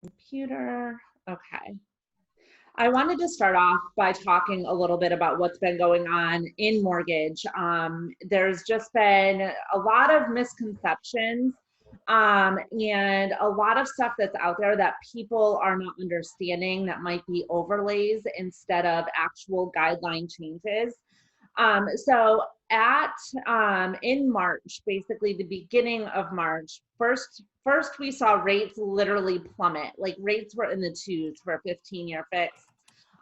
Computer. Okay. I wanted to start off by talking a little bit about what's been going on in mortgage. There's just been a lot of misconceptions and a lot of stuff that's out there that people are not understanding that might be overlays instead of actual guideline changes. So at in March, basically the beginning of March, first we saw rates literally plummet. Like rates were in the twos for a 15-year fix.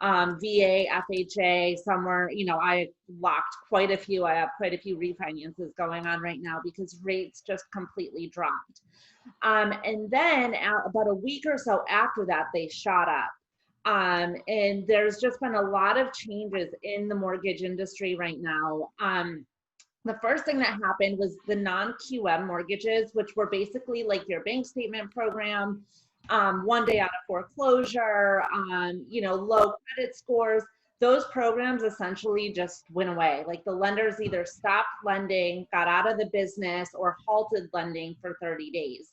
VA, FHA, somewhere, I locked quite a few. I have quite a few refinances going on right now because rates just completely dropped. And then about a week or so after that, they shot up. And there's just been a lot of changes in the mortgage industry right now. The first thing that happened was the non-QM mortgages, which were basically like your bank statement program, one day out of foreclosure, low credit scores. Those programs essentially just went away. Like the lenders either stopped lending, got out of the business, or halted lending for 30 days.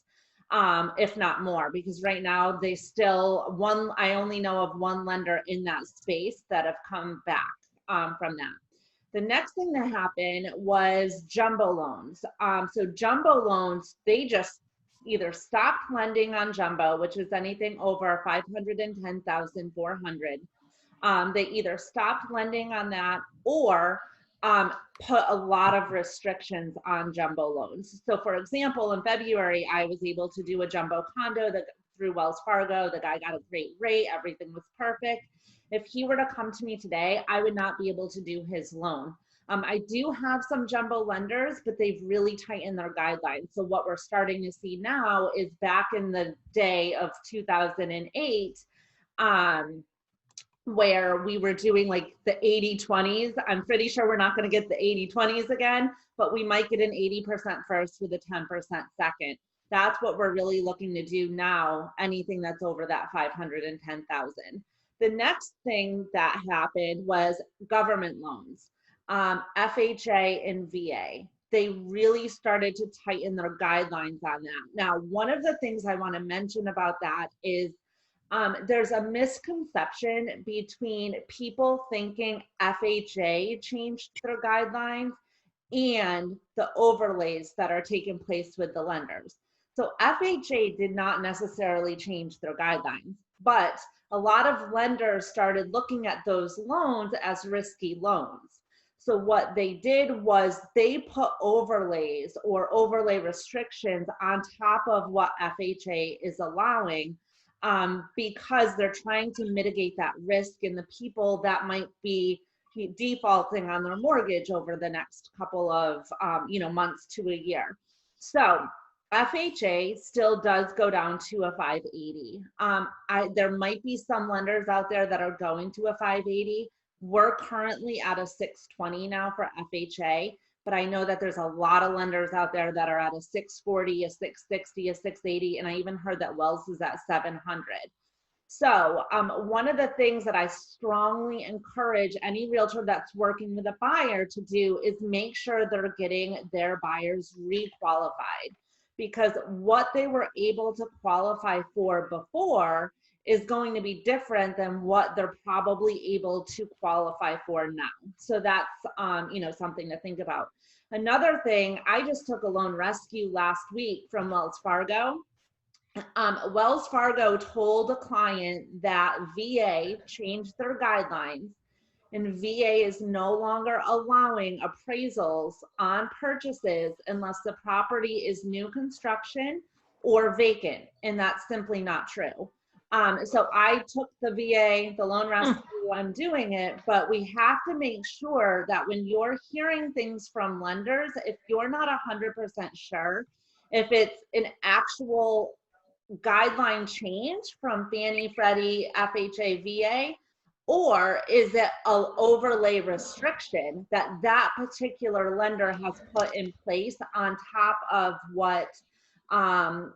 If not more, because right now I only know of one lender in that space that have come back from that. The next thing that happened was jumbo loans. So jumbo loans, they just either stopped lending on jumbo, which is anything over 510,400. They either stopped lending on that or put a lot of restrictions on jumbo loans. So for example, in February, I was able to do a jumbo condo through Wells Fargo. The guy got a great rate. Everything was perfect. If he were to come to me today, I would not be able to do his loan. I do have some jumbo lenders, but they've really tightened their guidelines. So what we're starting to see now is back in the day of 2008, where we were doing like the 80-20s. I'm pretty sure we're not going to get the 80-20s again, but we might get an 80% first with a 10% second. That's what we're really looking to do now, anything that's over that 510,000. The next thing that happened was government loans, FHA and VA. They really started to tighten their guidelines on that. Now, one of the things I want to mention about that is there's a misconception between people thinking FHA changed their guidelines and the overlays that are taking place with the lenders. So FHA did not necessarily change their guidelines, but a lot of lenders started looking at those loans as risky loans. So what they did was they put overlays or overlay restrictions on top of what FHA is allowing, because they're trying to mitigate that risk in the people that might be defaulting on their mortgage over the next couple of months to a year. So FHA still does go down to a 580. There might be some lenders out there that are going to a 580. We're currently at a 620 now for FHA, but I know that there's a lot of lenders out there that are at a 640, a 660, a 680, and I even heard that Wells is at 700. So one of the things that I strongly encourage any realtor that's working with a buyer to do is make sure they're getting their buyers requalified, because what they were able to qualify for before is going to be different than what they're probably able to qualify for now. So that's something to think about. Another thing, I just took a loan rescue last week from Wells Fargo. Wells Fargo told a client that VA changed their guidelines, and VA is no longer allowing appraisals on purchases unless the property is new construction or vacant, and that's simply not true. So I took the VA, the loan rescue, I'm doing it, but we have to make sure that when you're hearing things from lenders, if you're not 100% sure, if it's an actual guideline change from Fannie, Freddie, FHA, VA, or is it an overlay restriction that particular lender has put in place on top of what FHA,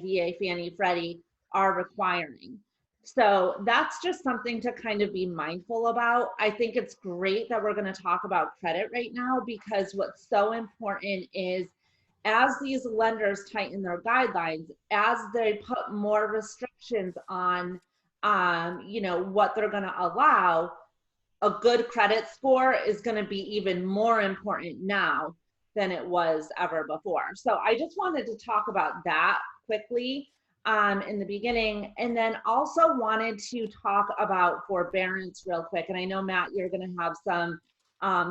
VA, Fannie, Freddie are requiring. So that's just something to kind of be mindful about. I think it's great that we're going to talk about credit right now, because what's so important is as these lenders tighten their guidelines, as they put more restrictions on, you know, what they're going to allow, a good credit score is going to be even more important now than it was ever before. So I just wanted to talk about that quickly in the beginning, and then also wanted to talk about forbearance real quick. And I know, Matt, you're going to have some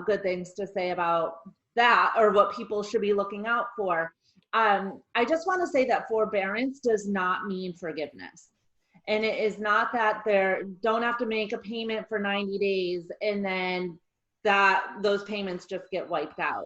good things to say about that, or what people should be looking out for. I just want to say that forbearance does not mean forgiveness. And it is not that they don't have to make a payment for 90 days and then that those payments just get wiped out.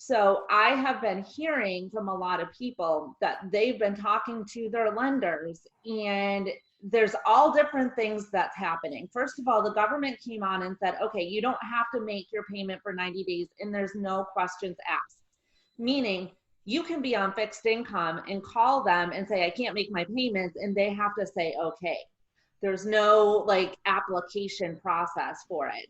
So I have been hearing from a lot of people that they've been talking to their lenders, and there's all different things that's happening. First of all, the government came on and said, okay, you don't have to make your payment for 90 days and there's no questions asked. Meaning you can be on fixed income and call them and say, I can't make my payments, and they have to say, okay. There's no like application process for it.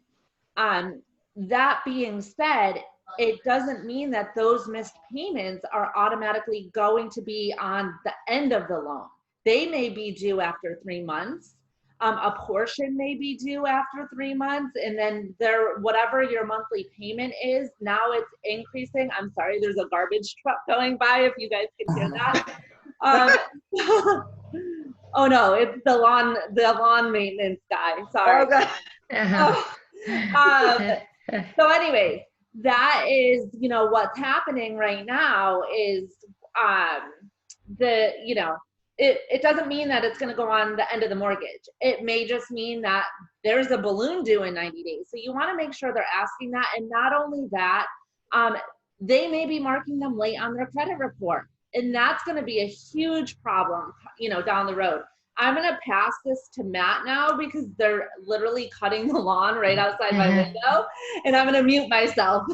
That being said, it doesn't mean that those missed payments are automatically going to be on the end of the loan. They may be due after 3 months. A portion may be due after 3 months, and then whatever your monthly payment is, now it's increasing. I'm sorry, there's a garbage truck going by, if you guys can hear that. Oh no, it's the lawn maintenance guy. Sorry. So anyways, that is, you know, what's happening right now is it doesn't mean that it's going to go on the end of the mortgage. It may just mean that there's a balloon due in 90 days. So you want to make sure they're asking that. And not only that, they may be marking them late on their credit report. And that's going to be a huge problem, you know, down the road. I'm going to pass this to Matt now because they're literally cutting the lawn right outside my window, and I'm going to mute myself.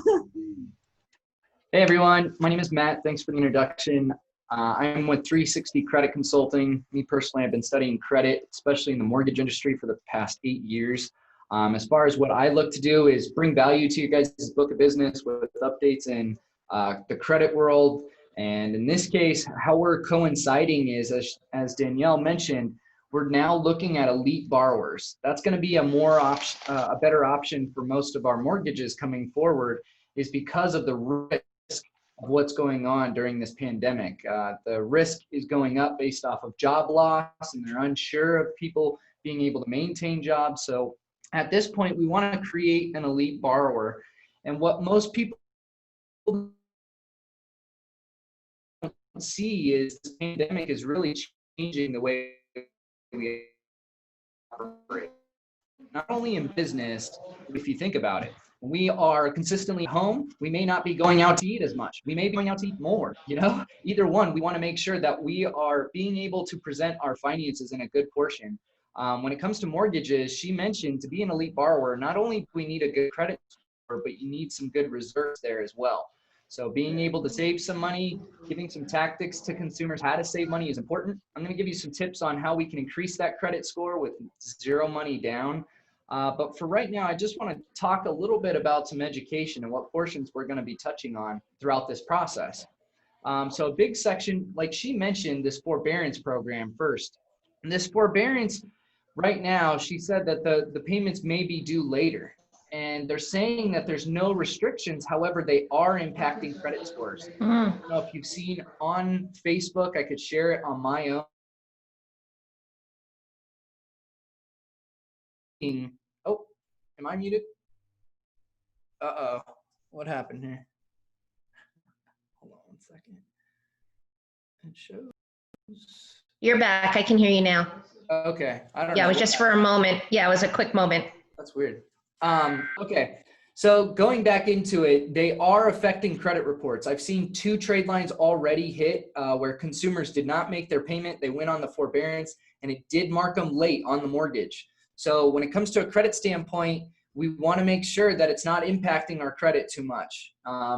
Hey everyone, my name is Matt. Thanks for the introduction. I'm with 360 Credit Consulting. Me personally, I've been studying credit, especially in the mortgage industry, for the past 8 years. As far as what I look to do is bring value to you guys' book of business with updates in the credit world. And in this case, how we're coinciding is, as Danielle mentioned, we're now looking at elite borrowers. That's going to be a better option for most of our mortgages coming forward, is because of the risk of what's going on during this pandemic. The risk is going up based off of job loss, and they're unsure of people being able to maintain jobs. So at this point, we want to create an elite borrower. And what most people see is this pandemic is really changing the way we operate. Not only in business, if you think about it. When we are consistently home, we may not be going out to eat as much. We may be going out to eat more, you know? Either one, we want to make sure that we are being able to present our finances in a good portion. When it comes to mortgages, she mentioned to be an elite borrower, not only do we need a good credit score, but you need some good reserves there as well. So being able to save some money, giving some tactics to consumers how to save money is important. I'm going to give you some tips on how we can increase that credit score with zero money down. But for right now, I just want to talk a little bit about some education and what portions we're going to be touching on throughout this process. So a big section, like she mentioned, this forbearance program first. And this forbearance, right now, she said that the payments may be due later. And they're saying that there's no restrictions. However, they are impacting credit scores. I don't know if you've seen on Facebook, I could share it on my own. Oh, am I muted? Uh-oh, what happened here? Hold on 1 second. It shows. You're back. I can hear you now. Okay, I don't know. Yeah, it was just for a moment. Yeah, it was a quick moment. That's weird. Okay, so going back into it, they are affecting credit reports. I've seen 2 trade lines already hit where consumers did not make their payment. They went on the forbearance, and it did mark them late on the mortgage. So when it comes to a credit standpoint, we want to make sure that it's not impacting our credit too much.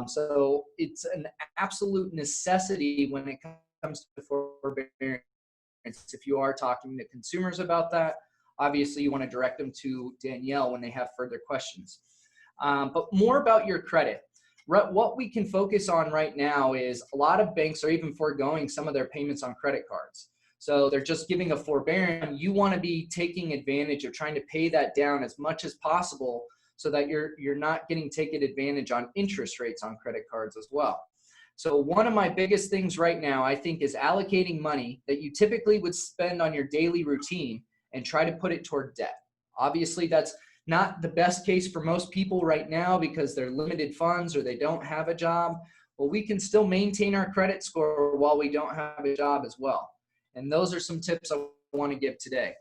So it's an absolute necessity when it comes to forbearance. If you are talking to consumers about that, obviously you want to direct them to Danielle when they have further questions. But more about your credit. what we can focus on right now is a lot of banks are even foregoing some of their payments on credit cards. So they're just giving a forbearance. You want to be taking advantage of trying to pay that down as much as possible so that you're not getting taken advantage on interest rates on credit cards as well. So one of my biggest things right now, I think, is allocating money that you typically would spend on your daily routine and try to put it toward debt. Obviously, that's not the best case for most people right now because they're limited funds or they don't have a job. Well, we can still maintain our credit score while we don't have a job as well. And those are some tips I want to give today.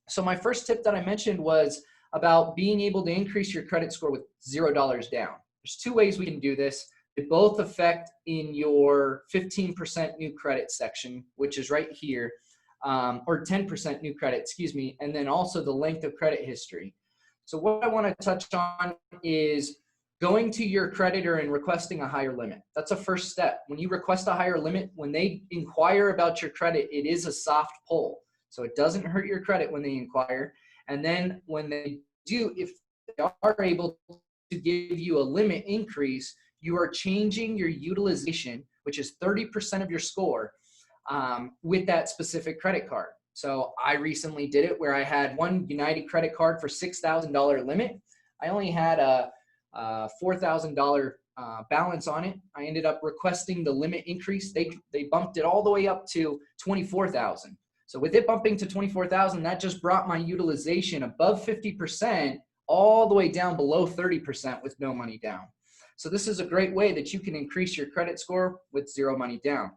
So my first tip that I mentioned was about being able to increase your credit score with $0 down. There's two ways we can do this. They both affect in your 15% new credit section, which is right here, or 10% new credit, excuse me, and then also the length of credit history. So what I want to touch on is going to your creditor and requesting a higher limit. That's a first step. When you request a higher limit, when they inquire about your credit, it is a soft pull. So it doesn't hurt your credit when they inquire. And then when they do, if they are able to give you a limit increase, you are changing your utilization, which is 30% of your score, with that specific credit card. So I recently did it where I had one United credit card for $6,000 limit. I only had a $4,000 balance on it. I ended up requesting the limit increase. They bumped it all the way up to $24,000. So with it bumping to $24,000, that just brought my utilization above 50% all the way down below 30% with no money down. So this is a great way that you can increase your credit score with zero money down.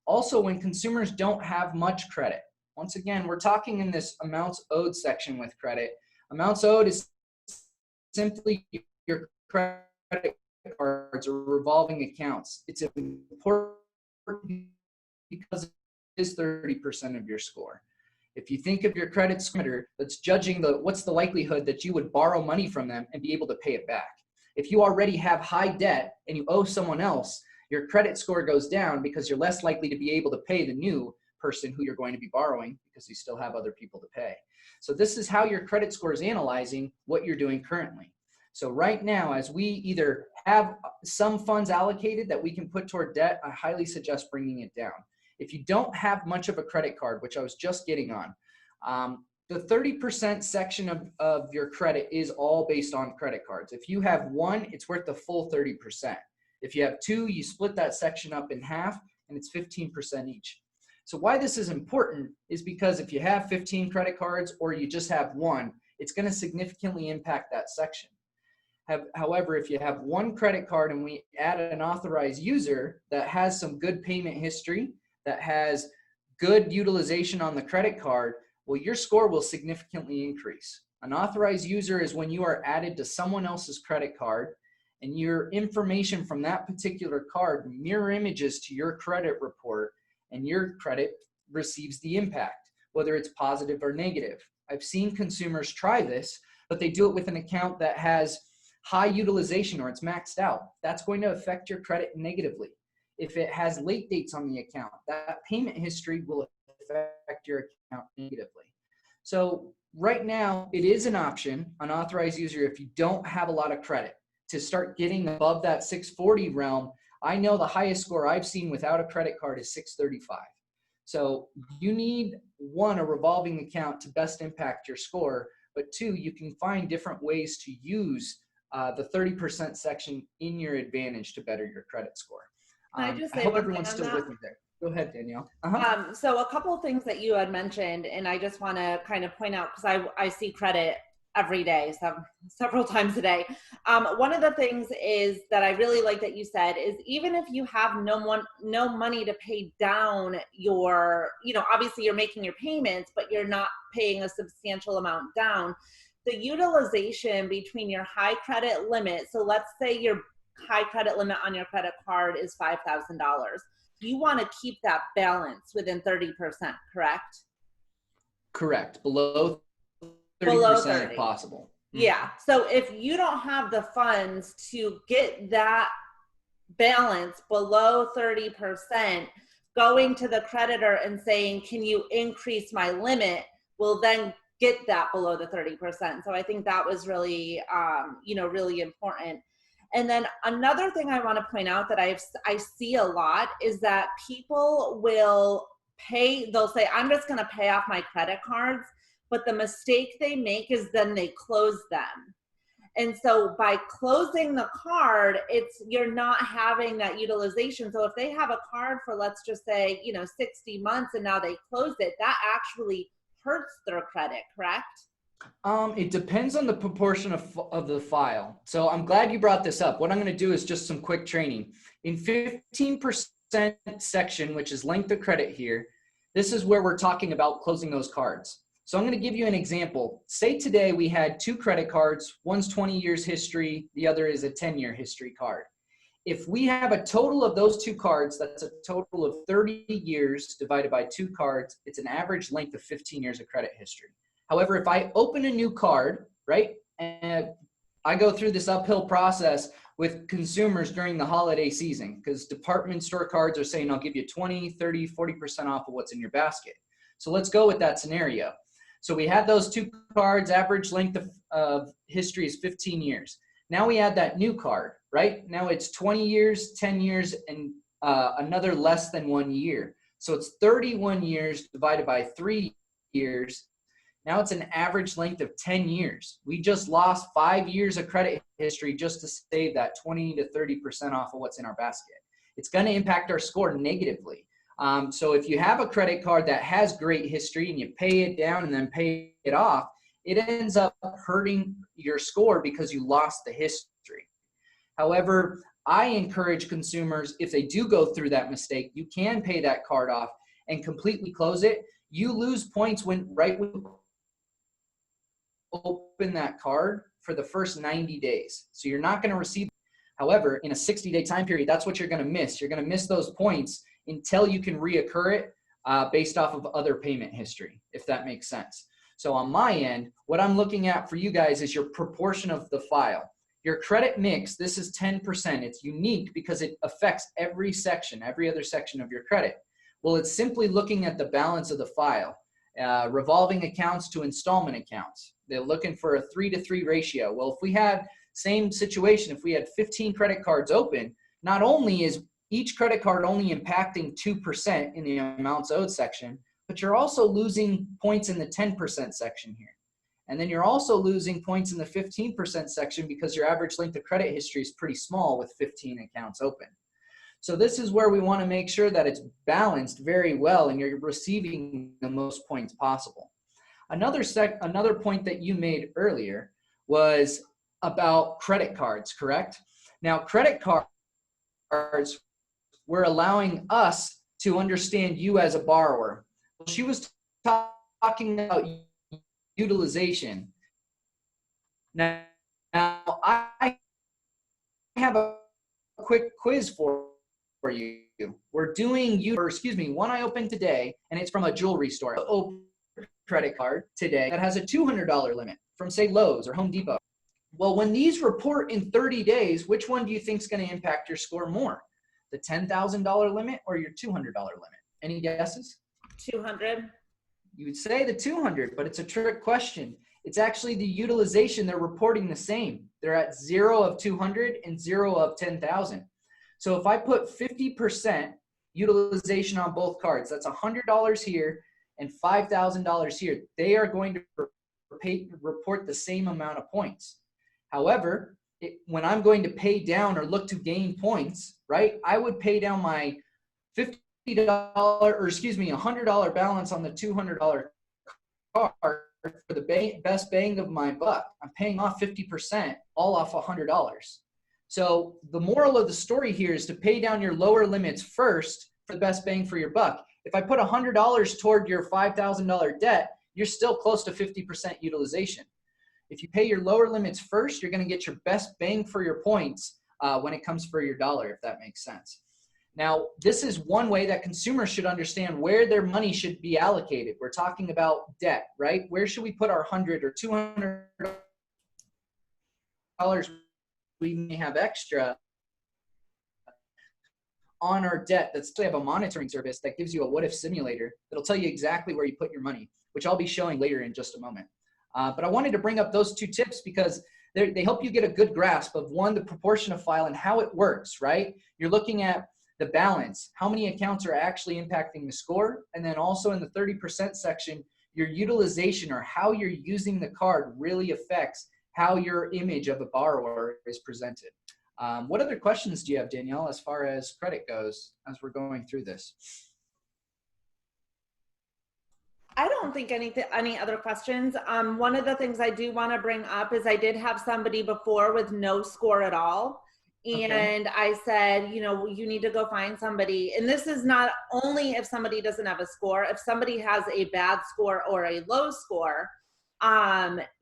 Also, when consumers don't have much credit, once again, we're talking in this amounts owed section with credit. Amounts owed is simply your credit cards or revolving accounts. It's important because it is 30% of your score. If you think of your credit score that's judging what's the likelihood that you would borrow money from them and be able to pay it back. If you already have high debt and you owe someone else, your credit score goes down because you're less likely to be able to pay the new person who you're going to be borrowing because you still have other people to pay. So this is how your credit score is analyzing what you're doing currently. So right now, as we either have some funds allocated that we can put toward debt, I highly suggest bringing it down. If you don't have much of a credit card, which I was just getting on, the 30% section of your credit is all based on credit cards. If you have one, it's worth the full 30%. If you have two, you split that section up in half and it's 15% each. So why this is important is because if you have 15 credit cards or you just have one, it's going to significantly impact that section. However, if you have one credit card and we add an authorized user that has some good payment history, that has good utilization on the credit card, well, your score will significantly increase. An authorized user is when you are added to someone else's credit card and your information from that particular card mirror images to your credit report and your credit receives the impact, whether it's positive or negative. I've seen consumers try this, but they do it with an account that has high utilization or it's maxed out. That's going to affect your credit negatively. If it has late dates on the account, that payment history will affect your account negatively. So right now, it is an option, an authorized user, if you don't have a lot of credit, to start getting above that 640 realm. I know the highest score I've seen without a credit card is 635. So you need, one, a revolving account to best impact your score, but two, you can find different ways to use the 30% section in your advantage to better your credit score. Can I just say I hope one everyone's thing still on with that? me there. Go ahead, Danielle. So a couple of things that you had mentioned, and I just want to kind of point out, because I see credit every day, several times a day. One of the things is that I really like that you said is even if you have no money to pay down your, obviously you're making your payments, but you're not paying a substantial amount down. The utilization between your high credit limit, so let's say your high credit limit on your credit card is $5,000. You want to keep that balance within 30%, correct? Correct. Below 30% Below 30. if possible. Yeah. So if you don't have the funds to get that balance below 30%, going to the creditor and saying, can you increase my limit, will then get that below the 30%. So I think that was really, really important. And then another thing I want to point out that I see a lot is that people will they'll say, I'm just going to pay off my credit cards. But the mistake they make is then they close them. And so by closing the card, you're not having that utilization. So if they have a card for, let's just say, 60 months and now they close it, that actually hurts their credit, correct? It depends on the proportion of the file. So I'm glad you brought this up. What I'm going to do is just some quick training. In 15% section, which is length of credit here, this is where we're talking about closing those cards. So I'm going to give you an example. Say today we had 2 credit cards. One's 20 years history. The other is a 10-year history card. If we have a total of those 2 cards, that's a total of 30 years divided by 2 cards. It's an average length of 15 years of credit history. However, if I open a new card, right, and I go through this uphill process with consumers during the holiday season, because department store cards are saying, I'll give you 20, 30, 40% off of what's in your basket. So let's go with that scenario. So we had those 2 cards, average length of history is 15 years. Now we add that new card, right? Now it's 20 years, 10 years, and another less than 1 year. So it's 31 years divided by 3 years. Now it's an average length of 10 years. We just lost 5 years of credit history just to save that 20 to 30% off of what's in our basket. It's going to impact our score negatively. So if you have a credit card that has great history and you pay it down and then pay it off, it ends up hurting your score because you lost the history. However, I encourage consumers, if they do go through that mistake, you can pay that card off and completely close it. You lose points when you open that card for the first 90 days. So you're not going to receive. However, in a 60-day time period, that's what you're going to miss. You're going to miss those points until you can reoccur it based off of other payment history, if that makes sense. So on my end, what I'm looking at for you guys is your proportion of the file. Your credit mix, this is 10%. It's unique because it affects every section, every other section of your credit. Well, it's simply looking at the balance of the file. Revolving accounts to installment accounts. They're looking for a 3-to-3 ratio. Well, if we had same situation, if we had 15 credit cards open, not only is each credit card only impacting 2% in the amounts owed section, but you're also losing points in the 10% section here. And then you're also losing points in the 15% section because your average length of credit history is pretty small with 15 accounts open. So this is where we want to make sure that it's balanced very well and you're receiving the most points possible. Another point that you made earlier was about credit cards, correct? Now, credit cards, we're allowing us to understand you as a borrower. She was talking about utilization. Now I have a quick quiz for you. We're doing one I opened today, and it's from a jewelry store. Open credit card today that has a $200 limit from, say, Lowe's or Home Depot. Well, when these report in 30 days, which one do you think is going to impact your score more? The $10,000 limit or your $200 limit? Any guesses? 200. You would say the 200, but it's a trick question. It's actually the utilization. They're reporting the same. They're at 0 of 200 and 0 of 10,000. So if I put 50% utilization on both cards, that's $100 here and $5,000 here. They are going to report the same amount of points. However, when I'm going to pay down or look to gain points, right, I would pay down my $100 balance on the $200 card for the best bang of my buck. I'm paying off 50%, all off $100. So the moral of the story here is to pay down your lower limits first for the best bang for your buck. If I put $100 toward your $5,000 debt, you're still close to 50% utilization. If you pay your lower limits first, you're going to get your best bang for your points when it comes for your dollar, if that makes sense. Now, this is one way that consumers should understand where their money should be allocated. We're talking about debt, right? Where should we put our $100 or $200 we may have extra on our debt? That's to have a monitoring service that gives you a what-if simulator that'll tell you exactly where you put your money, which I'll be showing later in just a moment. But I wanted to bring up those 2 tips because they help you get a good grasp of, one, the proportion of file and how it works, right? You're looking at the balance, how many accounts are actually impacting the score. And then also in the 30% section, your utilization, or how you're using the card, really affects how your image of a borrower is presented. What other questions do you have, Danielle, as far as credit goes, as we're going through this? I don't think any other questions. One of the things I do want to bring up is I did have somebody before with no score at all. And Okay. I said, you know, you need to go find somebody. And this is not only if somebody doesn't have a score, if somebody has a bad score or a low score,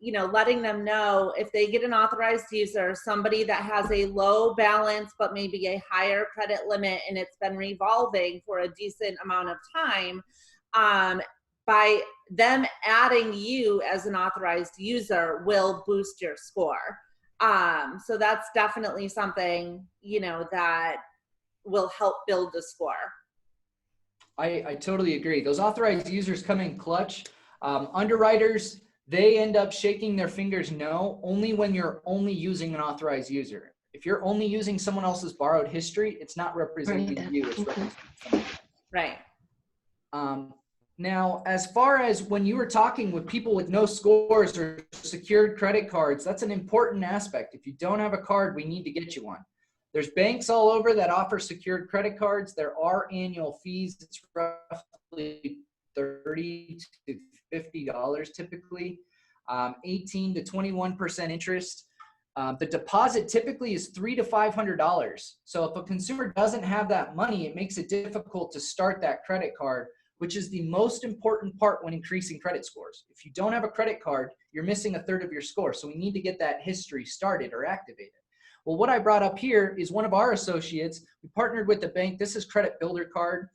you know, letting them know if they get an authorized user, somebody that has a low balance, but maybe a higher credit limit, and it's been revolving for a decent amount of time, by them adding you as an authorized user will boost your score. So that's definitely something, you know, that will help build the score. I totally agree. Those authorized users come in clutch. Underwriters, they end up shaking their fingers no, only when you're only using an authorized user. If you're only using someone else's borrowed history, it's not representing you, it's representing someone. Right. Now, as far as when you were talking with people with no scores or secured credit cards, that's an important aspect. If you don't have a card, we need to get you one. There's banks all over that offer secured credit cards. There are annual fees. It's roughly $30 to $50 typically, 18 to 21% interest. The deposit typically is $300 to $500. So if a consumer doesn't have that money, it makes it difficult to start that credit card, which is the most important part when increasing credit scores. If you don't have a credit card, you're missing a third of your score. So we need to get that history started or activated. Well, what I brought up here is one of our associates. We partnered with the bank. This is Credit Builder Card.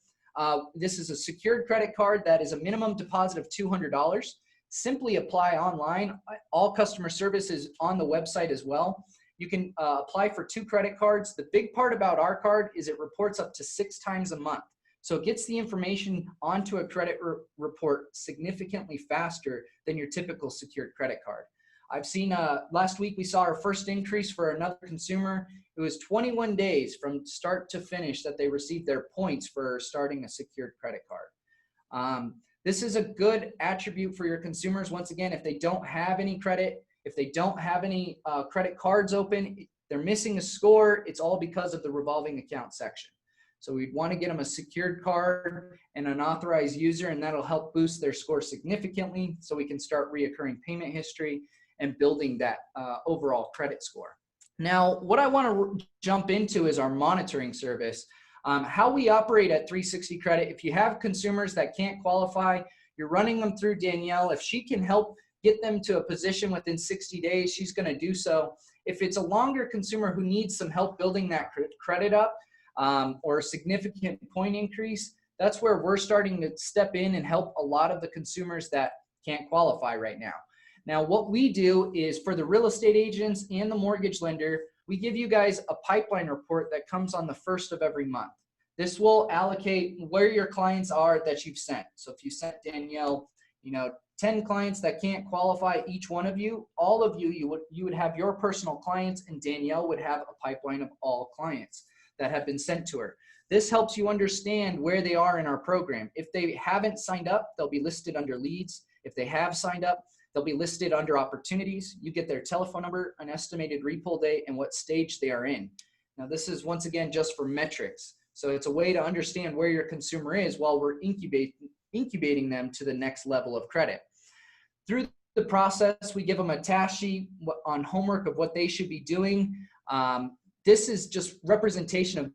This is a secured credit card that is a minimum deposit of $200. Simply apply online. All customer service is on the website as well. You can apply for 2 credit cards. The big part about our card is it reports up to 6 times a month. So it gets the information onto a credit report significantly faster than your typical secured credit card. I've seen last week we saw our first increase for another consumer. It was 21 days from start to finish that they received their points for starting a secured credit card. This is a good attribute for your consumers. Once again, if they don't have any credit, if they don't have any credit cards open, they're missing a score. It's all because of the revolving account section. So we'd want to get them a secured card and an authorized user, and that'll help boost their score significantly so we can start reoccurring payment history and building that overall credit score. Now, what I want to jump into is our monitoring service. How we operate at 360 Credit. If you have consumers that can't qualify, you're running them through Danielle. If she can help get them to a position within 60 days, she's going to do so. If it's a longer consumer who needs some help building that credit up, or a significant point increase, that's where we're starting to step in and help a lot of the consumers that can't qualify right now. Now, what we do is for the real estate agents and the mortgage lender, we give you guys a pipeline report that comes on the 1st of every month. This will allocate where your clients are that you've sent. So if you sent Danielle, 10 clients that can't qualify, each one of you, all of you, you would have your personal clients, and Danielle would have a pipeline of all clients that have been sent to her. This helps you understand where they are in our program. If they haven't signed up, they'll be listed under leads. If they have signed up, they'll be listed under opportunities. You get their telephone number, an estimated repull date, and what stage they are in. Now, this is once again just for metrics. So it's a way to understand where your consumer is while we're incubating them to the next level of credit. Through the process, we give them a task sheet on homework of what they should be doing. This is just representation of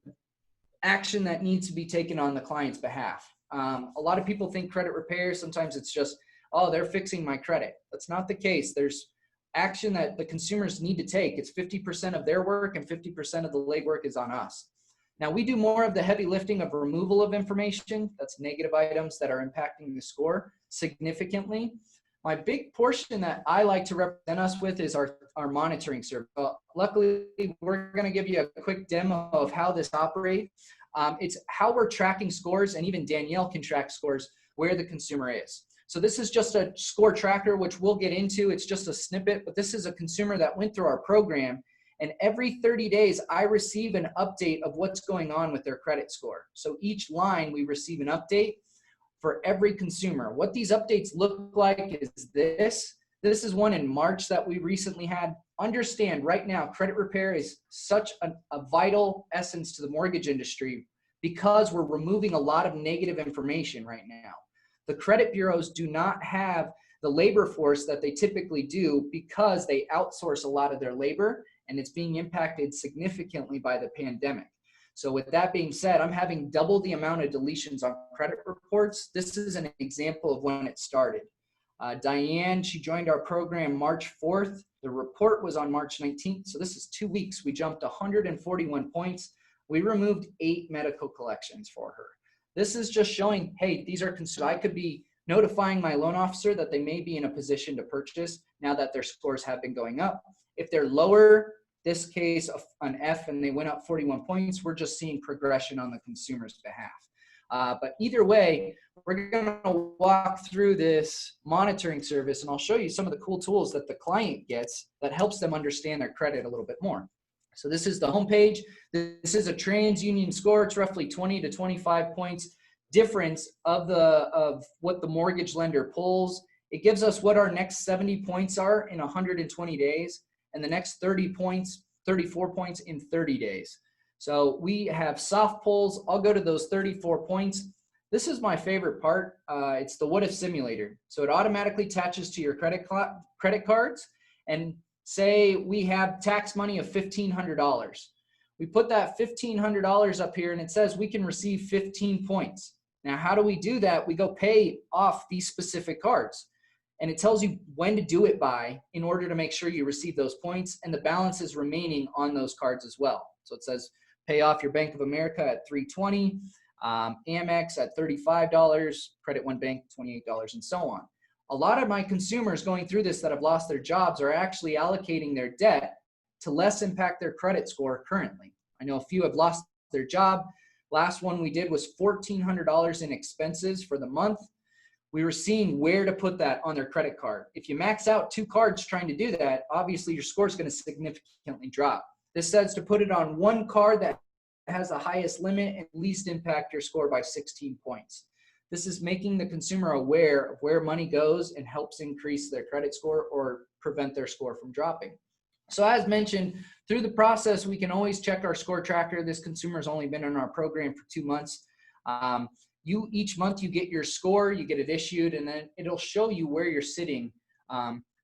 action that needs to be taken on the client's behalf. A lot of people think credit repair, sometimes it's just, oh, they're fixing my credit. That's not the case. There's action that the consumers need to take. It's 50% of their work and 50% of the legwork is on us. Now, we do more of the heavy lifting of removal of information. That's negative items that are impacting the score significantly. My big portion that I like to represent us with is our monitoring service. Luckily, we're going to give you a quick demo of how this operates. It's how we're tracking scores, and even Danielle can track scores where the consumer is. So this is just a score tracker, which we'll get into. It's just a snippet, but this is a consumer that went through our program. And every 30 days, I receive an update of what's going on with their credit score. So each line, we receive an update for every consumer. What these updates look like is this. This is one in March that we recently had. Understand right now, credit repair is such a vital essence to the mortgage industry because we're removing a lot of negative information right now. The credit bureaus do not have the labor force that they typically do because they outsource a lot of their labor, and it's being impacted significantly by the pandemic. So with that being said, I'm having double the amount of deletions on credit reports. This is an example of when it started. Diane, she joined our program March 4th. The report was on March 19th. So this is 2 weeks. We jumped 141 points. We removed 8 medical collections for her. This is just showing, hey, these are consumers. I could be notifying my loan officer that they may be in a position to purchase now that their scores have been going up. If they're lower, this case an F, and they went up 41 points, we're just seeing progression on the consumer's behalf. But either way, we're going to walk through this monitoring service, and I'll show you some of the cool tools that the client gets that helps them understand their credit a little bit more. So this is the homepage. This is a TransUnion score. It's roughly 20 to 25 points difference of what the mortgage lender pulls. It gives us what our next 70 points are in 120 days, and the next 34 points in 30 days. So we have soft pulls. I'll go to those 34 points. This is my favorite part. It's the what if simulator. So it automatically attaches to your credit cards, and say we have tax money of $1,500. We put that $1,500 up here and it says we can receive 15 points. Now, how do we do that? We go pay off these specific cards, and it tells you when to do it by in order to make sure you receive those points, and the balance is remaining on those cards as well. So it says pay off your Bank of America at $320, Amex at $35, Credit One Bank $28, and so on. A lot of my consumers going through this that have lost their jobs are actually allocating their debt to less impact their credit score currently. I know a few have lost their job. Last one we did was $1,400 in expenses for the month. We were seeing where to put that on their credit card. If you max out 2 cards trying to do that, obviously your score is going to significantly drop. This says to put it on 1 card that has the highest limit and least impact your score by 16 points. This is making the consumer aware of where money goes and helps increase their credit score or prevent their score from dropping. So as mentioned, through the process, we can always check our score tracker. This consumer has only been in our program for 2 months. Each month you get your score, you get it issued, and then it'll show you where you're sitting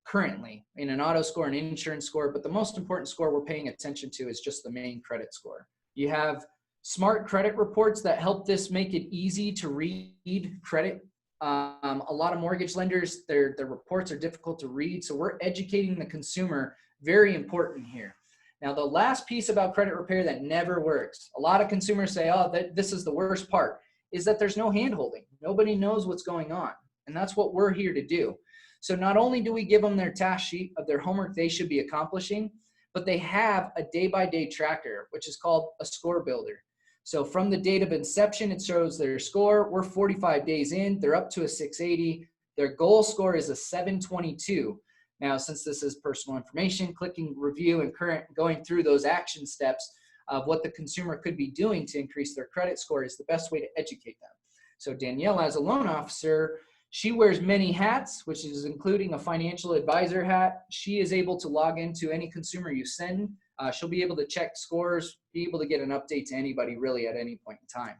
currently in an auto score, an insurance score. But the most important score we're paying attention to is just the main credit score. You have smart credit reports that help this make it easy to read credit. A lot of mortgage lenders, their reports are difficult to read. So we're educating the consumer, very important here. Now, the last piece about credit repair that never works, a lot of consumers say, oh, this is the worst part, is that there's no hand-holding. Nobody knows what's going on. And that's what we're here to do. So not only do we give them their task sheet of their homework they should be accomplishing, but they have a day-by-day tracker, which is called a score builder. So from the date of inception, it shows their score. We're 45 days in. They're up to a 680. Their goal score is a 722. Now, since this is personal information, clicking review and going through those action steps of what the consumer could be doing to increase their credit score is the best way to educate them. So Danielle, as a loan officer, she wears many hats, which is including a financial advisor hat. She is able to log into any consumer you send. She'll be able to check scores, be able to get an update to anybody really at any point in time.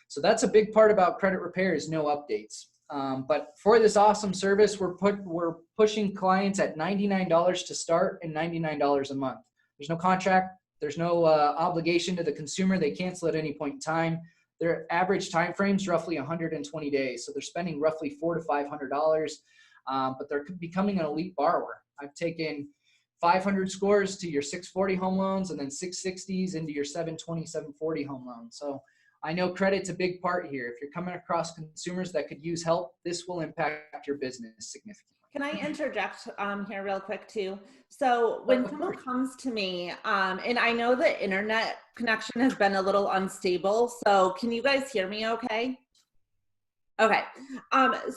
So that's a big part about credit repair is no updates. But for this awesome service, we're pushing clients at $99 to start and $99 a month. There's no contract. There's no obligation to the consumer. They cancel at any point in time. Their average time frame is roughly 120 days. So they're spending roughly $400 to $500, but they're becoming an elite borrower. I've taken 500 scores to your 640 home loans and then 660s into your 720, 740 home loans. So I know credit's a big part here. If you're coming across consumers that could use help, this will impact your business significantly. Can I interject here real quick too? So when someone comes to me, and I know the internet connection has been a little unstable, so can you guys hear me okay? Okay.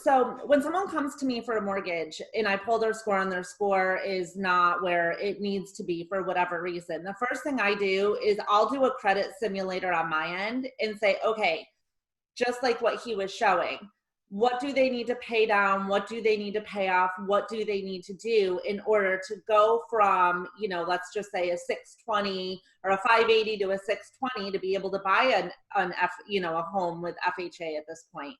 So when someone comes to me for a mortgage and I pull their score and their score is not where it needs to be for whatever reason, the first thing I do is I'll do a credit simulator on my end and say, okay, just like what he was showing, what do they need to pay down? What do they need to pay off? What do they need to do in order to go from, let's just say a 620 or a 580 to a 620 to be able to buy a home with FHA at this point.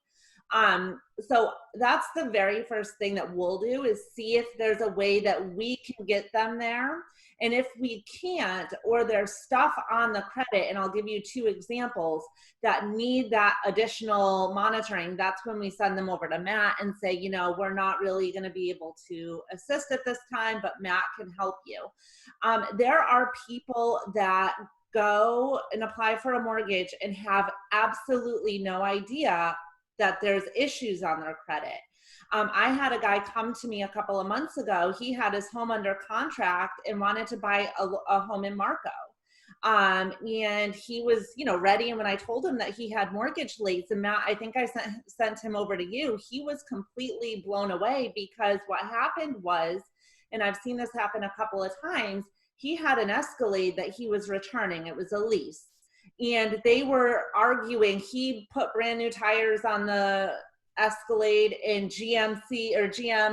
So that's the very first thing that we'll do is see if there's a way that we can get them there. And if we can't, or there's stuff on the credit, and I'll give you 2 examples that need that additional monitoring, that's when we send them over to Matt and say, we're not really going to be able to assist at this time, but Matt can help you. There are people that go and apply for a mortgage and have absolutely no idea that there's issues on their credit. I had a guy come to me a couple of months ago. He had his home under contract and wanted to buy a home in Marco. And he was, ready. And when I told him that he had mortgage lates, and Matt, I think I sent him over to you, he was completely blown away because what happened was, and I've seen this happen a couple of times, he had an Escalade that he was returning. It was a lease. And they were arguing. He put brand new tires on the Escalade, and GM,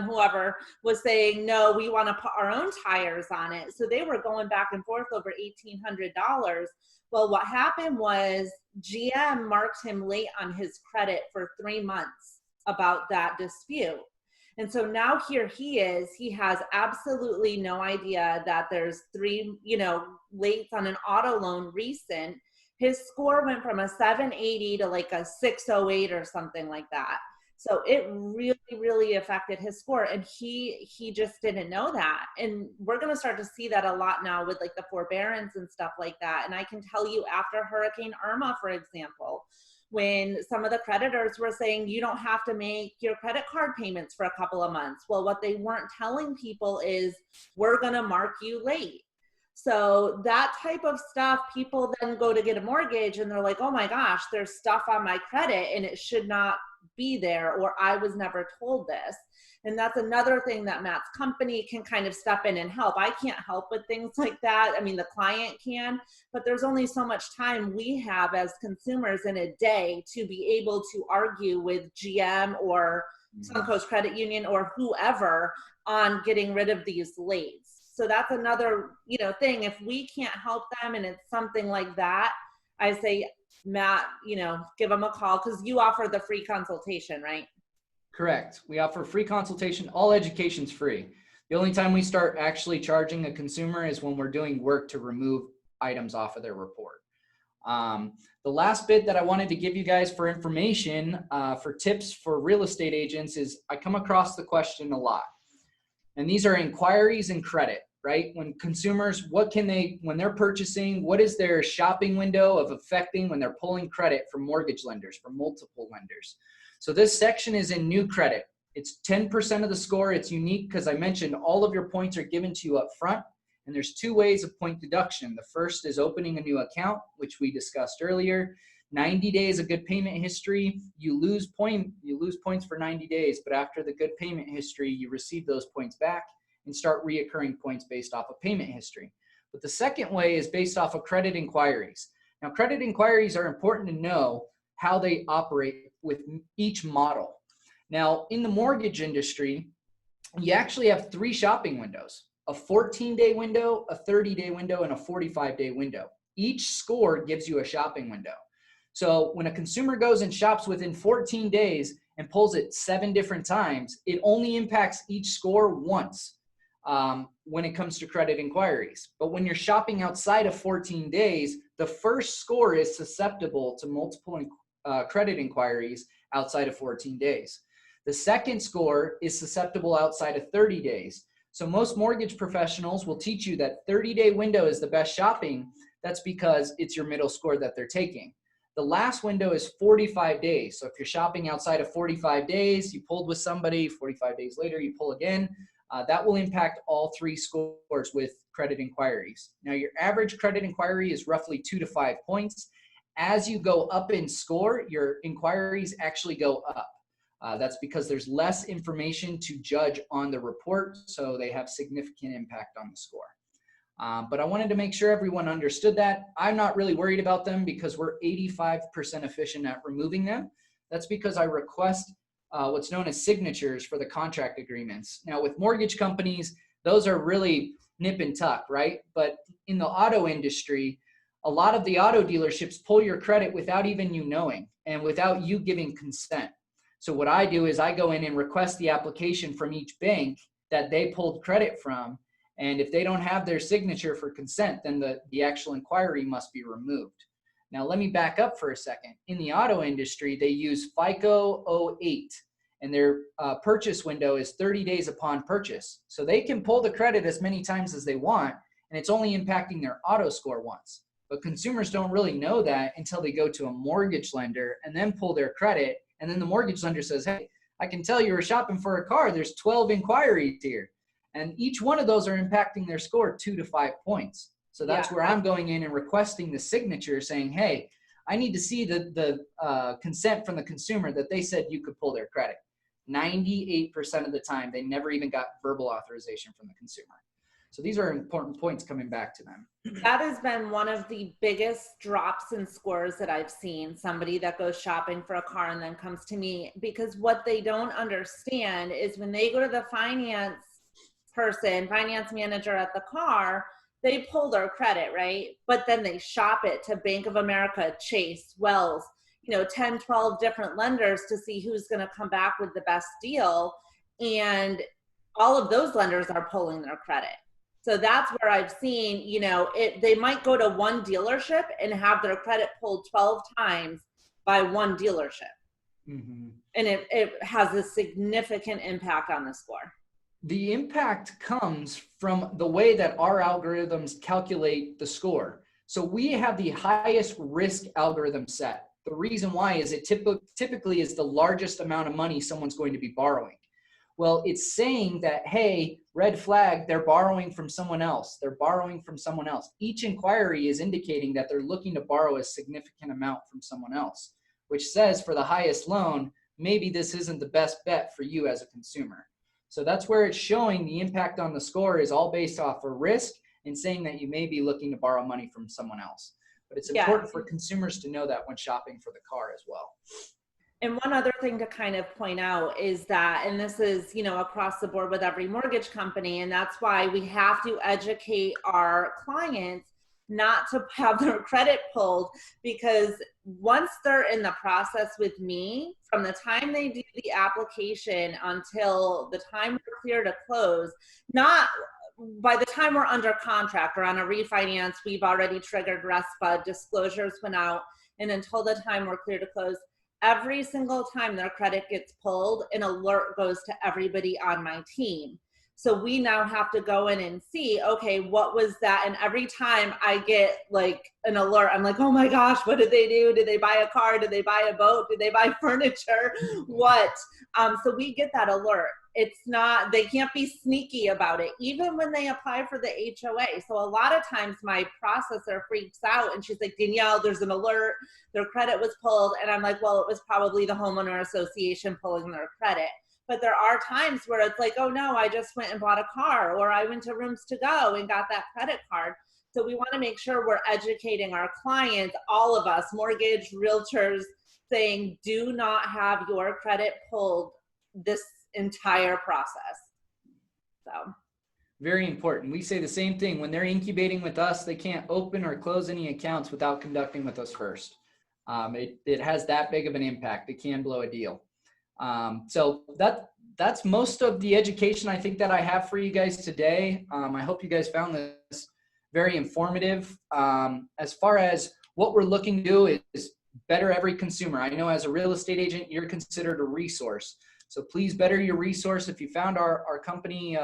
whoever, was saying, no, we want to put our own tires on it. So they were going back and forth over $1,800. Well, what happened was GM marked him late on his credit for 3 months about that dispute. And so now here he is, he has absolutely no idea that there's 3, lates on an auto loan recent. His score went from a 780 to like a 608 or something like that. So it really, really affected his score. And he just didn't know that. And we're going to start to see that a lot now with like the forbearance and stuff like that. And I can tell you after Hurricane Irma, for example, when some of the creditors were saying you don't have to make your credit card payments for a couple of months. Well, what they weren't telling people is we're going to mark you late. So that type of stuff, people then go to get a mortgage and they're like, oh my gosh, there's stuff on my credit and it should not be there, or I was never told this. And that's another thing that Matt's company can kind of step in and help. I can't help with things like that. I mean, the client can, but there's only so much time we have as consumers in a day to be able to argue with GM or Suncoast Credit Union or whoever on getting rid of these lates. So that's another, thing. If we can't help them and it's something like that, I say, Matt, give them a call because you offer the free consultation, right? Correct. We offer free consultation. All education's free. The only time we start actually charging a consumer is when we're doing work to remove items off of their report. The last bit that I wanted to give you guys for information, for tips for real estate agents is I come across the question a lot. And these are inquiries and credit, right? When consumers, when they're purchasing, what is their shopping window of affecting when they're pulling credit from mortgage lenders, from multiple lenders? So this section is in new credit. It's 10% of the score. It's unique because I mentioned all of your points are given to you up front. And there's 2 ways of point deduction. The first is opening a new account, which we discussed earlier. 90 days of good payment history, you lose points for 90 days, but after the good payment history, you receive those points back and start reoccurring points based off of payment history. But the second way is based off of credit inquiries. Now, credit inquiries are important to know how they operate with each model. Now, in the mortgage industry, you actually have 3 shopping windows: a 14-day window, a 30-day window, and a 45-day window. Each score gives you a shopping window. So when a consumer goes and shops within 14 days and pulls it 7 different times, it only impacts each score once when it comes to credit inquiries. But when you're shopping outside of 14 days, the first score is susceptible to multiple credit inquiries outside of 14 days. The second score is susceptible outside of 30 days. So most mortgage professionals will teach you that 30-day window is the best shopping. That's because it's your middle score that they're taking. The last window is 45 days. So if you're shopping outside of 45 days, you pulled with somebody, 45 days later, you pull again, that will impact all 3 scores with credit inquiries. Now, your average credit inquiry is roughly 2 to 5 points. As you go up in score, your inquiries actually go up. That's because there's less information to judge on the report, so they have significant impact on the score. But I wanted to make sure everyone understood that. I'm not really worried about them because we're 85% efficient at removing them. That's because I request what's known as signatures for the contract agreements. Now with mortgage companies, those are really nip and tuck, right? But in the auto industry, a lot of the auto dealerships pull your credit without even you knowing and without you giving consent. So what I do is I go in and request the application from each bank that they pulled credit from. And if they don't have their signature for consent, then the actual inquiry must be removed. Now, let me back up for a second. In the auto industry, they use FICO 08, and their purchase window is 30 days upon purchase. So they can pull the credit as many times as they want, and it's only impacting their auto score once. But consumers don't really know that until they go to a mortgage lender and then pull their credit. And then the mortgage lender says, hey, I can tell you were shopping for a car. There's 12 inquiries here. And each one of those are impacting their score 2 to 5 points. So that's where I'm going in and requesting the signature saying, hey, I need to see the consent from the consumer that they said you could pull their credit. 98% of the time, they never even got verbal authorization from the consumer. So these are important points coming back to them. That has been one of the biggest drops in scores that I've seen. Somebody that goes shopping for a car and then comes to me, because what they don't understand is when they go to the finance manager at the car, they pull their credit, right? But then they shop it to Bank of America, Chase, Wells, 10, 12 different lenders to see who's going to come back with the best deal. And all of those lenders are pulling their credit. So that's where I've seen, they might go to one dealership and have their credit pulled 12 times by one dealership. Mm-hmm. And it has a significant impact on the score. The impact comes from the way that our algorithms calculate the score. So we have the highest risk algorithm set. The reason why is it typically is the largest amount of money someone's going to be borrowing. Well, it's saying that, hey, red flag, they're borrowing from someone else. They're borrowing from someone else. Each inquiry is indicating that they're looking to borrow a significant amount from someone else, which says for the highest loan, maybe this isn't the best bet for you as a consumer. So that's where it's showing the impact on the score is all based off of risk and saying that you may be looking to borrow money from someone else. But it's important for consumers to know that when shopping for the car as well. And one other thing to kind of point out is that, and this is, across the board with every mortgage company, and that's why we have to educate our clients not to have their credit pulled, because once they're in the process with me, from the time they do the application until the time we're clear to close, not by the time we're under contract or on a refinance, we've already triggered RESPA, disclosures went out, and until the time we're clear to close, every single time their credit gets pulled, an alert goes to everybody on my team. So we now have to go in and see, okay, what was that? And every time I get like an alert, I'm like, oh my gosh, what did they do? Did they buy a car? Did they buy a boat? Did they buy furniture? What? So we get that alert. It's not, they can't be sneaky about it, even when they apply for the HOA. So a lot of times my processor freaks out and she's like, Danielle, there's an alert. Their credit was pulled. And I'm like, well, it was probably the homeowner association pulling their credit. But there are times where it's like, oh no, I just went and bought a car, or I went to Rooms to Go and got that credit card. So we want to make sure we're educating our clients, all of us, mortgage realtors, saying do not have your credit pulled this entire process. So very important. We say the same thing. When they're incubating with us, they can't open or close any accounts without conducting with us first. It has that big of an impact. It can blow a deal. So that's most of the education I think that I have for you guys today. I hope you guys found this very informative. As far as what we're looking to do is better every consumer. I know as a real estate agent, you're considered a resource. So please better your resource. If you found our company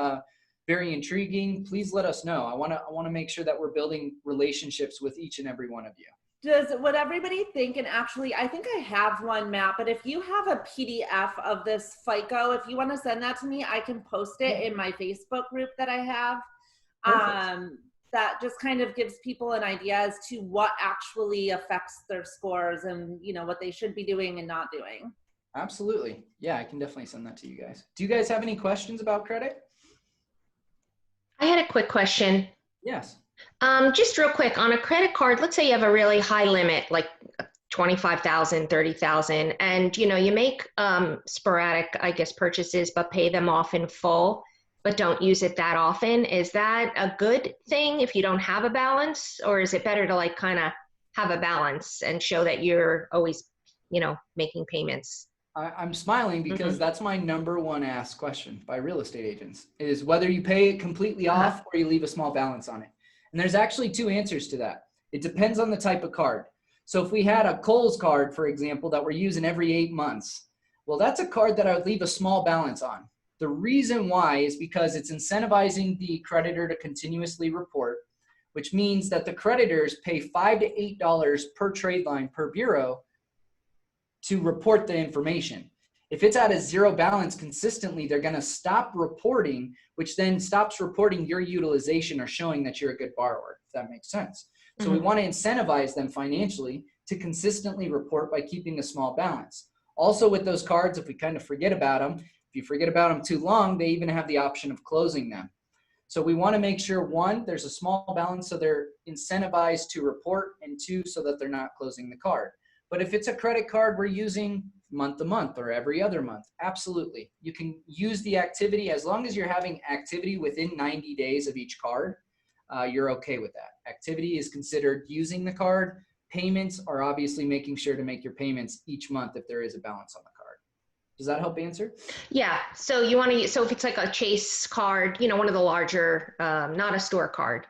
very intriguing, please let us know. I want to make sure that we're building relationships with each and every one of you. Would everybody think, and actually, I think I have one, Matt, but if you have a PDF of this FICO, if you want to send that to me, I can post it in my Facebook group that I have. That just kind of gives people an idea as to what actually affects their scores and, what they should be doing and not doing. Absolutely. Yeah, I can definitely send that to you guys. Do you guys have any questions about credit? I had a quick question. Yes. Just real quick, on a credit card, let's say you have a really high limit, like 25,000, 30,000, and you make sporadic, I guess, purchases, but pay them off in full, but don't use it that often. Is that a good thing if you don't have a balance, or is it better to like kind of have a balance and show that you're always, making payments? I'm smiling because that's my number one asked question by real estate agents is whether you pay it completely off or you leave a small balance on it. And there's actually two answers to that. It depends on the type of card. So if we had a Kohl's card, for example, that we're using every 8 months, well, that's a card that I would leave a small balance on. The reason why is because it's incentivizing the creditor to continuously report, which means that the creditors pay $5 to $8 per trade line per bureau to report the information. If it's at a zero balance consistently, they're going to stop reporting, which then stops reporting your utilization or showing that you're a good borrower, if that makes sense. So we want to incentivize them financially to consistently report by keeping a small balance. Also with those cards, if we kind of forget about them, if you forget about them too long, they even have the option of closing them. So we want to make sure, one, there's a small balance so they're incentivized to report, and two, so that they're not closing the card. But if it's a credit card we're using month to month or every other month, absolutely. You can use the activity as long as you're having activity within 90 days of each card, you're okay with that. Activity is considered using the card. Payments are obviously making sure to make your payments each month if there is a balance on the card. Does that help answer? Yeah. So you want to use, so if it's like a Chase card, one of the larger, not a store card,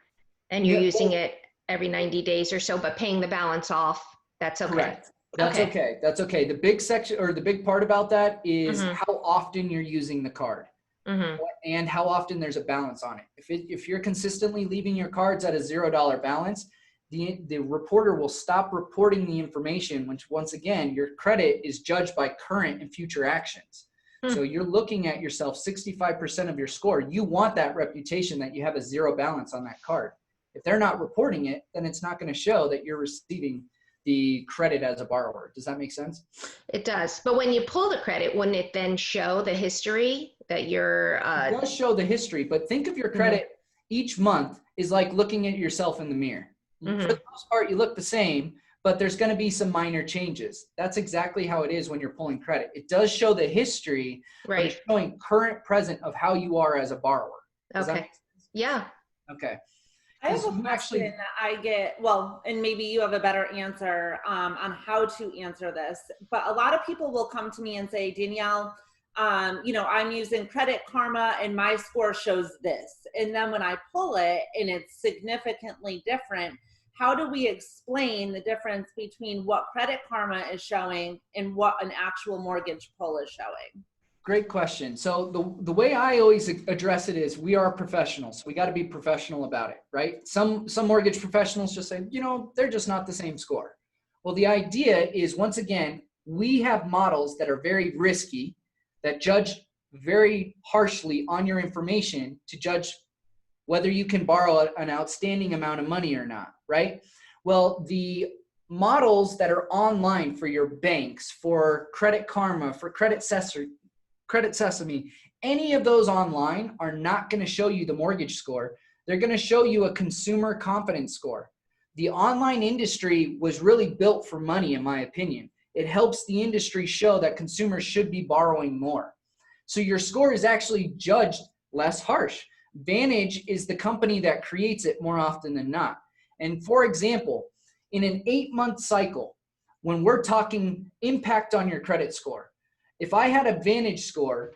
and you're using it every 90 days or so, but paying the balance off, that's okay. Correct. That's okay. That's okay. The big section or the big part about that is how often you're using the card and how often there's a balance on it. If you're consistently leaving your cards at a $0 balance, the reporter will stop reporting the information, which once again, your credit is judged by current and future actions. So you're looking at yourself 65% of your score. You want that reputation that you have a zero balance on that card. If they're not reporting it, then it's not going to show that you're receiving the credit as a borrower. Does that make sense? It does. But when you pull the credit, wouldn't it then show the history that you're... It does show the history, but think of your credit each month is like looking at yourself in the mirror. For the most part, you look the same, but there's going to be some minor changes. That's exactly how it is when you're pulling credit. It does show the history, but it's showing current present of how you are as a borrower. Does that make sense? Yeah. Okay. I have a question that I get, well, and maybe you have a better answer on how to answer this, but a lot of people will come to me and say, Danielle, I'm using Credit Karma and my score shows this. And then when I pull it and it's significantly different, how do we explain the difference between what Credit Karma is showing and what an actual mortgage pull is showing? Great question. So the way I always address it is we are professionals. We got to be professional about it, right? Some mortgage professionals just say, they're just not the same score. Well, the idea is, once again, we have models that are very risky, that judge very harshly on your information to judge whether you can borrow an outstanding amount of money or not, right? Well, the models that are online for your banks, for Credit Karma, for Credit Sesame, any of those online are not going to show you the mortgage score. They're going to show you a consumer confidence score. The online industry was really built for money, in my opinion. It helps the industry show that consumers should be borrowing more. So your score is actually judged less harsh. Vantage is the company that creates it more often than not. And for example, in an 8-month cycle, when we're talking impact on your credit score, if I had a Vantage score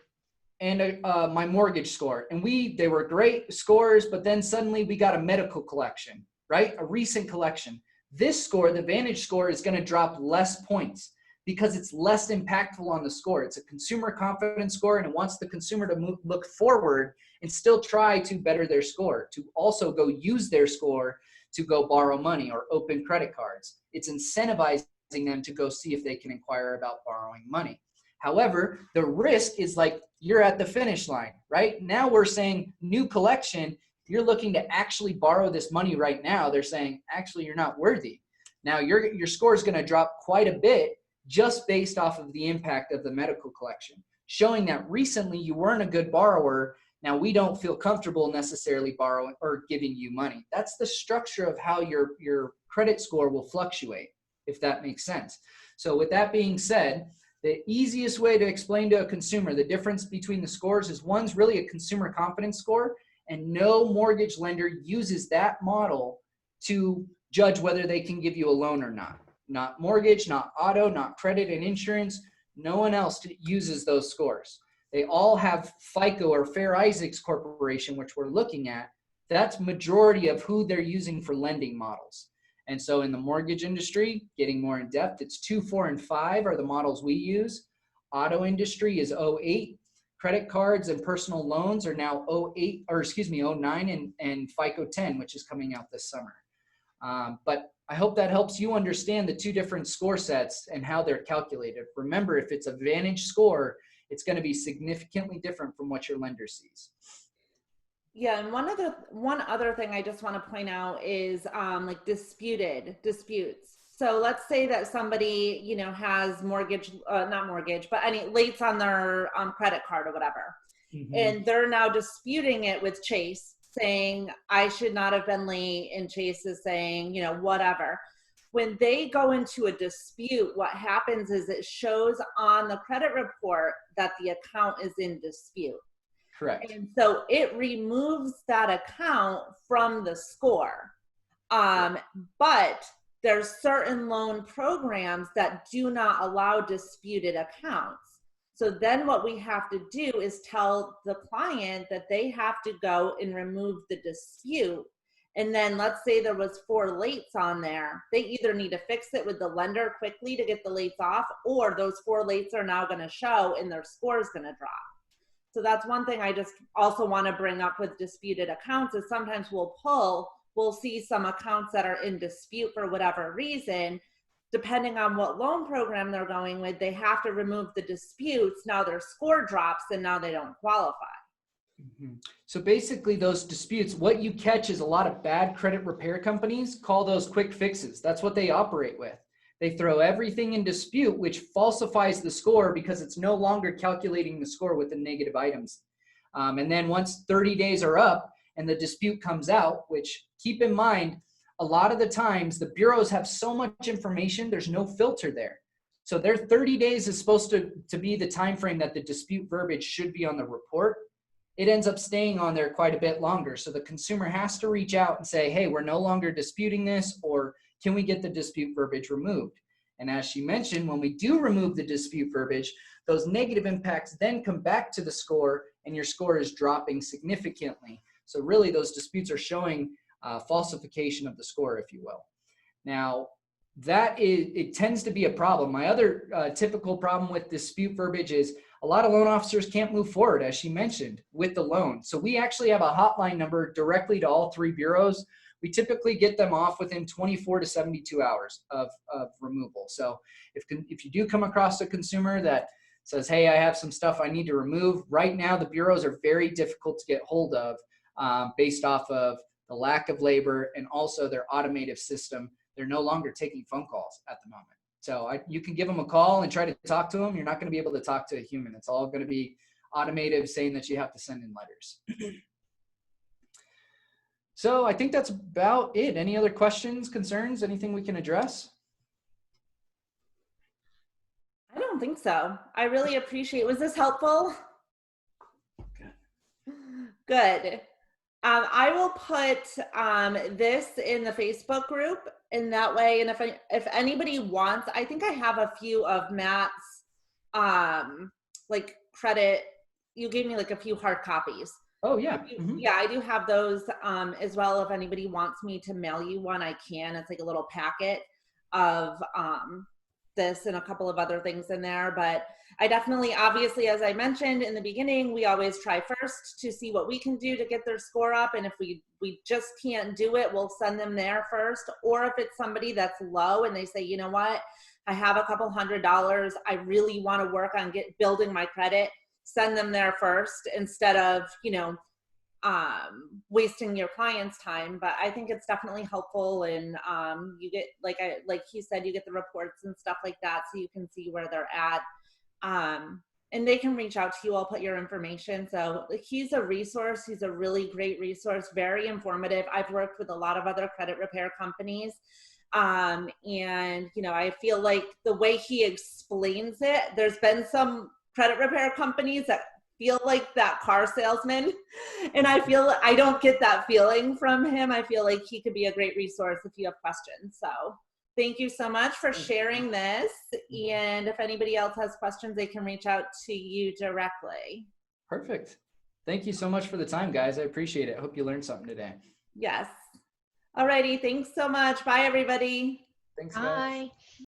and my mortgage score, and they were great scores, but then suddenly we got a medical collection, right? A recent collection. This score, the Vantage score, is going to drop less points because it's less impactful on the score. It's a consumer confidence score, and it wants the consumer to look forward and still try to better their score, to also go use their score to go borrow money or open credit cards. It's incentivizing them to go see if they can inquire about borrowing money. However, the risk is like you're at the finish line, right? Now we're saying new collection, you're looking to actually borrow this money right now. They're saying, actually, you're not worthy. Now your score is going to drop quite a bit just based off of the impact of the medical collection, showing that recently you weren't a good borrower. Now we don't feel comfortable necessarily borrowing or giving you money. That's the structure of how your credit score will fluctuate, if that makes sense. So with that being said, the easiest way to explain to a consumer the difference between the scores is one's really a consumer confidence score, and no mortgage lender uses that model to judge whether they can give you a loan or not. Not mortgage, not auto, not credit and insurance. No one else uses those scores. They all have FICO or Fair Isaacs Corporation, which we're looking at. That's majority of who they're using for lending models. And so in the mortgage industry, getting more in depth, it's 2, 4, and 5 are the models we use. Auto industry is 08. Credit cards and personal loans are now 09 and FICO 10, which is coming out this summer. But I hope that helps you understand the two different score sets and how they're calculated. Remember, if it's a Vantage score, it's going to be significantly different from what your lender sees. Yeah, and one other thing I just want to point out is like disputes. So let's say that somebody, you know, has not mortgage, but any lates on their credit card or whatever. Mm-hmm. And they're now disputing it with Chase, saying, I should not have been late, and Chase is saying, you know, whatever. When they go into a dispute, what happens is it shows on the credit report that the account is in dispute. Correct. And so it removes that account from the score. But there's certain loan programs that do not allow disputed accounts. So then what we have to do is tell the client that they have to go and remove the dispute. And then let's say there was 4 lates on there. They either need to fix it with the lender quickly to get the lates off, or those 4 lates are now going to show and their score is going to drop. So that's one thing I just also want to bring up with disputed accounts is sometimes we'll see some accounts that are in dispute for whatever reason. Depending on what loan program they're going with, they have to remove the disputes. Now their score drops and now they don't qualify. Mm-hmm. So basically those disputes, what you catch is a lot of bad credit repair companies call those quick fixes. That's what they operate with. They throw everything in dispute, which falsifies the score because it's no longer calculating the score with the negative items. And then once 30 days are up and the dispute comes out, which keep in mind, a lot of the times the bureaus have so much information, there's no filter there. So their 30 days is supposed to be the time frame that the dispute verbiage should be on the report. It ends up staying on there quite a bit longer. So the consumer has to reach out and say, hey, we're no longer disputing this, or can we get the dispute verbiage removed? And as she mentioned, when we do remove the dispute verbiage, those negative impacts then come back to the score and your score is dropping significantly. So really those disputes are showing falsification of the score, if you will. Now, it tends to be a problem. My other typical problem with dispute verbiage is a lot of loan officers can't move forward, as she mentioned, with the loan. So we actually have a hotline number directly to all 3 bureaus. We typically get them off within 24 to 72 hours of removal. So if you do come across a consumer that says, hey, I have some stuff I need to remove, right now the bureaus are very difficult to get hold of based off of the lack of labor and also their automated system. They're no longer taking phone calls at the moment. So you can give them a call and try to talk to them. You're not going to be able to talk to a human. It's all going to be automated, saying that you have to send in letters. So I think that's about it. Any other questions, concerns, anything we can address? I don't think so. I really appreciate. Was this helpful? Good. I will put this in the Facebook group in that way. And if anybody wants, I think I have a few of Matt's like credit. You gave me like a few hard copies. Oh yeah. Mm-hmm. Yeah, I do have those as well. If anybody wants me to mail you one, I can. It's like a little packet of this and a couple of other things in there. But I definitely, obviously, as I mentioned in the beginning, we always try first to see what we can do to get their score up. And if we just can't do it, we'll send them there first. Or if it's somebody that's low and they say, you know what, I have a couple $100, I really want to work on building my credit, send them there first instead of, you know, wasting your client's time. But I think it's definitely helpful, and you get, like he said, you get the reports and stuff like that, so you can see where they're at. And they can reach out to you. I'll put your information. So he's a resource. He's a really great resource, very informative. I've worked with a lot of other credit repair companies. And, you know, I feel like the way he explains it, there's been some credit repair companies that feel like that car salesman. And I don't get that feeling from him. I feel like he could be a great resource if you have questions. So thank you so much for sharing this. And if anybody else has questions, they can reach out to you directly. Perfect. Thank you so much for the time, guys. I appreciate it. I hope you learned something today. Yes. Alrighty. Thanks so much. Bye, everybody. Thanks, guys. Bye.